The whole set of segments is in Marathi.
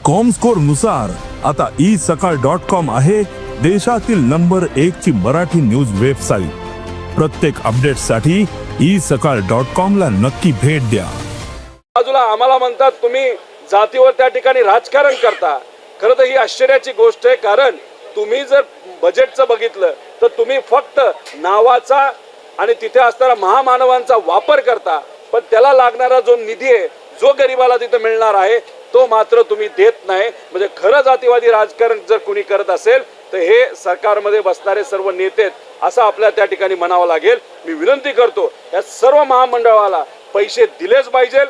कॉमस्कोर नुसार आता isakal.com आहे देशातील नंबर 1 ची मराठी न्यूज वेबसाईट। प्रत्येक अपडेटसाठी isakal.com ला नक्की भेट द्या। बाजूला आम्हाला म्हणतात तुम्ही जातीवर त्या ठिकाणी राजकारण करता। खरं तर ही आश्चर्याची गोष्ट आहे, कारण तुम्ही जर बजेटचं बघितलं तर तुम्ही फक्त नावाचा आणि तिथे असणारा महामानवांचा वापर करता, पण त्याला लागणारा जो निधी आहे, जो गरिबाला तिथे मिळणार आहे, तो मात्र तुम्ही देत नाही। म्हणजे खरं जातीवादी राजकारण जर कोणी करत असेल तर हे सरकारमध्ये बसणारे सर्व नेते असं आपल्या त्या ठिकाणी म्हणावं लागेल। मी विनंती करतो या सर्व महामंडळाला पैसे दिलेच पाहिजे,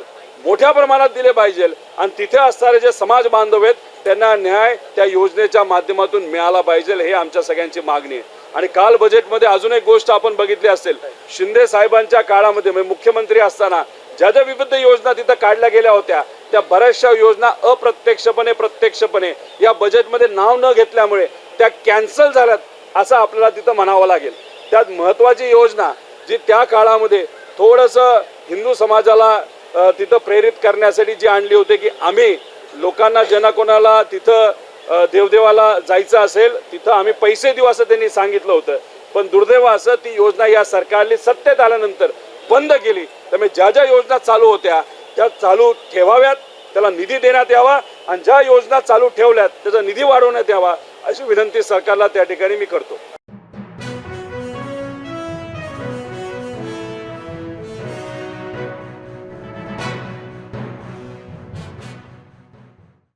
मोठ्या प्रमाणात दिले पाहिजे, आणि तिथे असणारे जे समाज बांधव आहेत त्यांना न्याय त्या योजनेच्या माध्यमातून मिळाला पाहिजे, हे आमच्या सगळ्यांची मागणी आहे। आणि काल बजेटमध्ये अजून एक गोष्ट आपण बघितली असेल, शिंदे साहेबांच्या काळामध्ये म्हणजे मुख्यमंत्री असताना ज्या ज्या विविध योजना तिथं काढल्या गेल्या होत्या, त्या बऱ्याचशा योजना अप्रत्यक्षपणे प्रत्यक्षपणे या बजेटमध्ये नाव न घेतल्यामुळे त्या कॅन्सल झाल्यात असं आपल्याला तिथं म्हणावं लागेल। त्यात महत्त्वाची योजना जी त्या काळामध्ये थोडंसं हिंदू समाजाला तिथं प्रेरित करण्यासाठी जी आणली होती की आम्ही लोकांना ज्यांना कोणाला तिथं देवदेवाला जायचं असेल तिथं आम्ही पैसे देऊ असं त्यांनी सांगितलं होतं, पण दुर्दैव असं ती योजना या सरकारने सत्तेत आल्यानंतर बंद केली। त्यामुळे ज्या ज्या योजना चालू होत्या त्या चालू ठेवाव्यात, त्याला निधी देण्यात यावा, आणि ज्या योजना चालू ठेवल्यात त्याचा निधी वाढवण्यात यावा अशी विनंती सरकारला त्या ठिकाणी मी करतो।